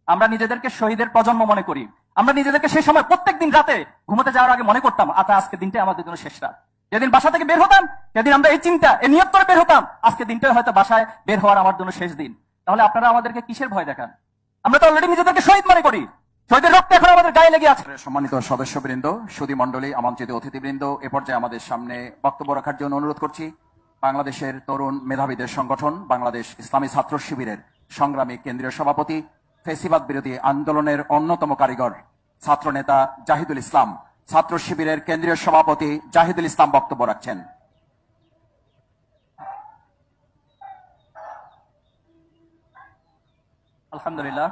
আমরা নিজেদেরকে শহীদের প্রজন্ম মনে করি। আমরা নিজেদেরকে সেই সময় প্রত্যেকদিন রাতে ঘুমোতে যাওয়ার আগে মনে করতাম আজকে দিনটা আমাদের জন্য শেষ রাত। যেদিন বাসা থেকে বের হতাম সেদিন আমরা এই চিন্তা এই নিয়ত করে বের হতাম আজকে দিনটাই হয়তো বাসায় বের হওয়ার আমার জন্য শেষ দিন। তাহলে আপনারা আমাদেরকে কিসের ভয় দেখান? আমরা তো অলরেডি নিজেদেরকে শহীদ মনে করি। শহীদের রক্ত এখন আমাদের গায়ে লেগে আছে। সম্মানিত সদস্যবৃন্দ, সুধী মণ্ডলী, আমন্ত্রিত অতিথিবৃন্দ, এ পর্যায়ে আমাদের সামনে বক্তব্য রাখার জন্য অনুরোধ করছি বাংলাদেশের তরুণ মেধাবীদের সংগঠন বাংলাদেশ ইসলামী ছাত্র শিবিরের সংগ্রামী কেন্দ্রীয় সভাপতি, ফেসিবাদ বিরোধী আন্দোলনের অন্যতম কারিগর, ছাত্র নেতা জাহিদুল ইসলাম, ছাত্র শিবিরের কেন্দ্রীয় সভাপতি জাহিদুল ইসলাম বক্তব্য রাখছেন। আলহামদুলিল্লাহ,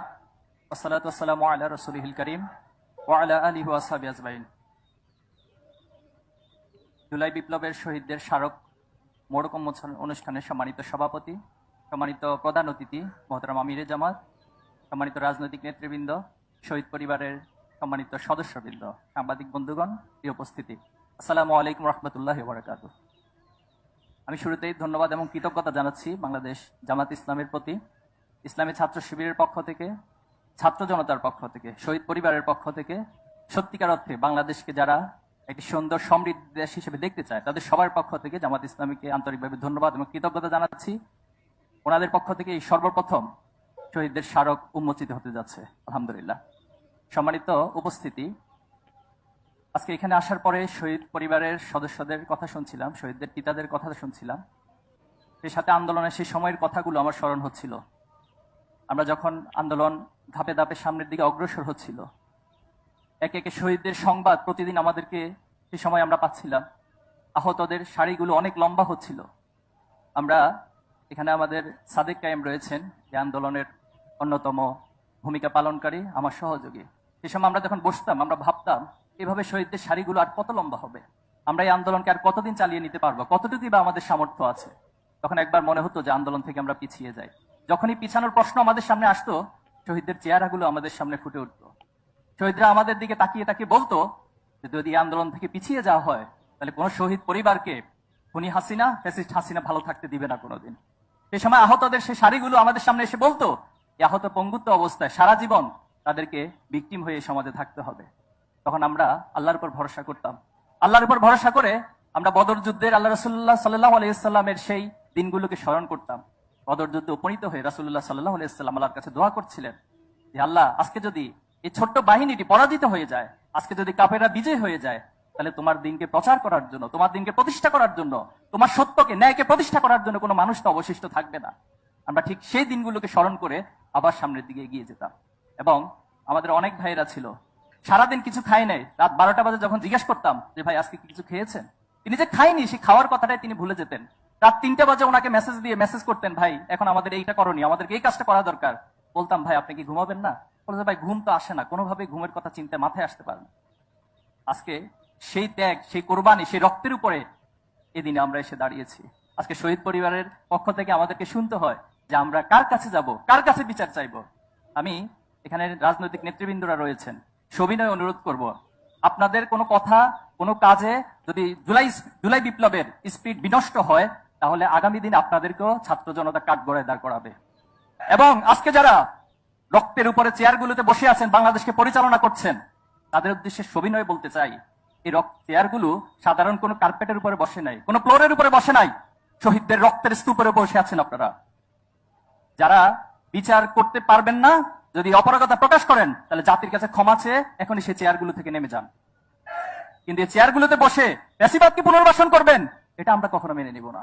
ওয়াসসালাতু ওয়াসসালামু আলা রাসূলিল কারীম ওয়া আলা আলিহি ওয়া সাহবিহি আজমাইন। জুলাই বিপ্লবের শহীদদের স্মারক মোড়ক উন্মোচন অনুষ্ঠানের সম্মানিত সভাপতি, সম্মানিত প্রধান অতিথি মোহতারাম আমিরে জামাত, সম্মানিত রাজনৈতিক নেতৃবৃন্দ, শহীদ পরিবারের সম্মানিত সদস্যবৃন্দ, সাংবাদিক বন্ধুগণ, প্রিয় উপস্থিতি, আসসালামু আলাইকুম রহমতুল্লাহি ওয়া বারাকাতুহু। আমি শুরুতেই ধন্যবাদ এবং কৃতজ্ঞতা জানাচ্ছি বাংলাদেশ জামাত ইসলামের প্রতি, ইসলামী ছাত্র শিবিরের পক্ষ থেকে, ছাত্র জনতার পক্ষ থেকে, শহীদ পরিবারের পক্ষ থেকে, সত্যিকার অর্থে বাংলাদেশকে যারা একটি সুন্দর সমৃদ্ধ দেশ হিসেবে দেখতে চায় তাদের সবার পক্ষ থেকে জামাত ইসলামীকে আন্তরিকভাবে ধন্যবাদ এবং কৃতজ্ঞতা জানাচ্ছি। ওনাদের পক্ষ থেকে এই সর্বপ্রথম শহীদদের স্মারক উন্মোচিত হতে যাচ্ছে, আলহামদুলিল্লাহ। সম্মানিত উপস্থিতি, আজকে এখানে আসার পরে শহীদ পরিবারের সদস্যদের কথা শুনছিলাম, শহীদদের পিতাদের কথা শুনছিলাম, সেই সাথে আন্দোলনের সেই সময়ের কথাগুলো আমার স্মরণ হচ্ছিল। আমরা যখন আন্দোলন ধাপে ধাপে সামনের দিকে অগ্রসর হচ্ছিল, একে একে শহীদদের সংবাদ প্রতিদিন আমাদেরকে সেই সময় আমরা পাচ্ছিলাম। আহতদের সারিগুলো অনেক লম্বা হচ্ছিল। আমরা এখানে আমাদের সাদেক কায়েম রয়েছেন, এই আন্দোলনের অন্যতম ভূমিকা পালনকারী, আমার সহযোগী। সেই সময় আমরা যখন বসতাম আমরা ভাবতাম এভাবে শহীদদের সারিগুলো আর কত লম্বা হবে, আমরা এই আন্দোলনকে আর কতদিন চালিয়ে নিতে পারবো, কতটুকুই বা আমাদের সামর্থ্য আছে। তখন একবার মনে হতো যে আন্দোলন থেকে আমরা পিছিয়ে যাই। যখনই পিছানোর প্রশ্ন আমাদের সামনে আসতো, শহীদদের চেহারাগুলো আমাদের সামনে ফুটে উঠতো। শহীদরা আমাদের দিকে তাকিয়ে তাকিয়ে বলতো যে যদি আন্দোলন থেকে পিছিয়ে যাওয়া হয় তাহলে কোনো শহীদ পরিবারকে খুনি হাসিনা, ফ্যাসিস্ট হাসিনা ভালো থাকতে দিবে না কোনোদিন। সেই সময় আহতদের সেই সারিগুলো আমাদের সামনে এসে বলতো এই আহত পঙ্গুত্ব অবস্থায় সারা জীবন তাদেরকে ভিকটিম হয়ে সমাজে থাকতে হবে। তখন আমরা আল্লাহর উপর ভরসা করতাম। আল্লাহর উপর ভরসা করে আমরা বদর যুদ্ধের আল্লাহ রাসূলুল্লাহ সাল্লাল্লাহু আলাইহি ওয়াসাল্লামের সেই দিনগুলোকে স্মরণ করতাম। বদর যুদ্ধে উপনীত হয়ে রাসূলুল্লাহ সাল্লাল্লাহু আলাইহি ওয়াসাল্লাম আল্লাহর কাছে দোয়া করছিলেন যে আল্লাহ, আজকে যদি এই ছোট্ট বাহিনীটি পরাজিত হয়ে যায়, আজকে যদি কাফেররা বিজয় হয়ে যায়, তাহলে তোমার দিনকে প্রচার করার জন্য, তোমার দিনকে প্রতিষ্ঠা করার জন্য, তোমার সত্যকে ন্যায়কে প্রতিষ্ঠা করার জন্য কোনো মানুষ তো অবশিষ্ট থাকবে না। আমরা ঠিক সেই দিনগুলোকে স্মরণ করে আবার সামনের দিকে এগিয়ে যেতাম। এবং আমাদের অনেক ভাইয়েরা ছিল সারাদিন কিছু খায় নাই, রাত 12টা বাজে যখন জিজ্ঞেস করতাম যে ভাই আজকে কিছু খেয়েছেন, তিনি যে খায়নি সেই খাওয়ার কথাটাই তিনি ভুলে যেতেন। রাত 3টা বাজে ওনাকে মেসেজ করতেন, ভাই এখন আমাদের এইটা করণীয়, আমাদেরকে এই কাজটা করা দরকার। বলতাম ভাই আপনি কি ঘুমাবেন না? বলতে ভাই ঘুম তো আসে না, কোনোভাবেই ঘুমের কথা চিন্তা মাথায় আসতে পারে না। আজকে সেই ত্যাগ, সেই কোরবানি, সেই রক্তের উপরে এদিনে আমরা এসে দাঁড়িয়েছি। আজকে শহীদ পরিবারের পক্ষ থেকে আমাদেরকে শুনতে হয় যে আমরা কার কাছে যাব, কার কাছে বিচার চাইব। আমি এখানে রাজনৈতিক নেতৃবৃন্দরা রয়েছেন, সবিনয় অনুরোধ করব, আপনাদের কোনো কথা কোনো কাজে যদি জুলাই বিপ্লবের স্পিরিট বিনষ্ট হয় তাহলে আগামী দিন আপনাদেরকেও ছাত্র জনতা কাঠগড়ায় দাঁড় করাবে। এবং আজকে যারা রক্তের উপরে চেয়ারগুলোতে বসে আছেন, বাংলাদেশকে পরিচালনা করছেন, তাদের উদ্দেশ্যে সবিনয় বলতে চাই, এই চেয়ারগুলো সাধারণ কোনো কার্পেটের উপরে বসে নাই, কোনো ফ্লোরের উপরে বসে নাই, শহীদদের রক্তের স্তূপের উপরে বসে আছেন আপনারা। যারা বিচার করতে পারবেন না, যদি অপারগতা প্রকাশ করেন, তাহলে জাতির কাছে ক্ষমা চেয়ে এখনই সেই চেয়ারগুলো থেকে নেমে যান। কিন্তু এই চেয়ারগুলোতে বসে ফ্যাসিবাদকে পুনর্বাসন করবেন, এটা আমরা কখনো মেনে নিব না।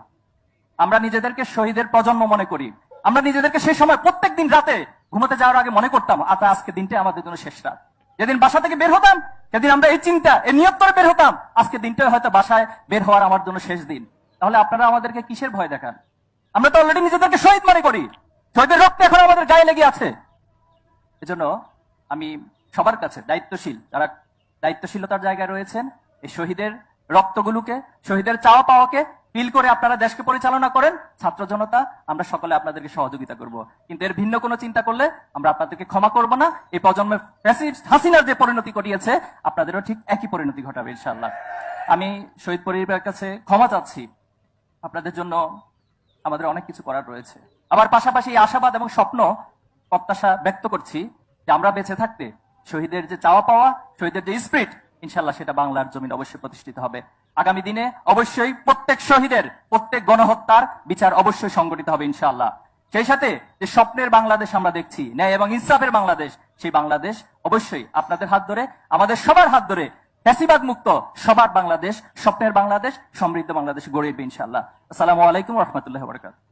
আমরা নিজেদেরকে শহীদের প্রজন্ম মনে করি। আমরা নিজেদেরকে সেই সময় প্রত্যেকদিন রাতে ঘুমোতে যাওয়ার আগে মনে করতাম আজকে দিনটাই আমাদের জন্য শেষ রাত। যেদিন বাসা থেকে বের হতাম সেদিন আমরা এই চিন্তা এই নিয়ত করে বের হতাম আজকে দিনটাই হয়তো বাসায় বের হওয়ার আমার জন্য শেষ দিন। তাহলে আপনারা আমাদেরকে কিসের ভয় দেখান? আমরা তো অলরেডি নিজেদেরকে শহীদ মনে করি। শহীদের রক্ত এখন আমাদের গায়ে লেগে আছে। এজন্য আমি সবার কাছে দায়িত্বশীল, যারা দায়িত্বশীলতার জায়গায় রয়েছেন, এই শহীদের রক্তগুলোকে, শহীদের চাওয়া পাওয়াকে ফিল করে আপনারা দেশকে পরিচালনা করেন। ছাত্র জনতা আমরা সকলে আপনাদেরকে সহযোগিতা করব, কিন্তু এর ভিন্ন কোনো চিন্তা করলে আমরা আপনাদেরকে ক্ষমা করব না। এই প্রজন্মের ফ্যাসিস্ট হাসিনার যে পরিণতি ঘটিয়েছে আপনাদেরও ঠিক একই পরিণতি ঘটাবে ইনশাআল্লাহ। আমি শহীদ পরিবারের কাছে ক্ষমা চাচ্ছি। আপনাদের জন্য আমাদের অনেক কিছু করার রয়েছে। আবার পাশাপাশি এই আশাবাদ এবং স্বপ্ন প্রত্যাশা ব্যক্ত করছি যে আমরা বেঁচে থাকতে শহীদের যে চাওয়া পাওয়া, শহীদের যে স্পিরিট, ইনশাল্লাহ সেটা বাংলার জমিন অবশ্যই প্রতিষ্ঠিত হবে। আগামী দিনে অবশ্যই প্রত্যেক শহীদের, প্রত্যেক গণহত্যার বিচার অবশ্যই সংগঠিত হবে ইনশাআল্লাহ। সেই সাথে যে স্বপ্নের বাংলাদেশ আমরা দেখছি, ন্যায় এবং ইনসাফের বাংলাদেশ, সেই বাংলাদেশ অবশ্যই আপনাদের হাত ধরে, আমাদের সবার হাত ধরে ফ্যাসিবাদ মুক্ত সবার বাংলাদেশ, স্বপ্নের বাংলাদেশ, সমৃদ্ধ বাংলাদেশ গড়ে উঠবে ইনশাআল্লাহ। আসসালামু আলাইকুম ওয়া রাহমাতুল্লাহি ওয়া বারাকাতুহু।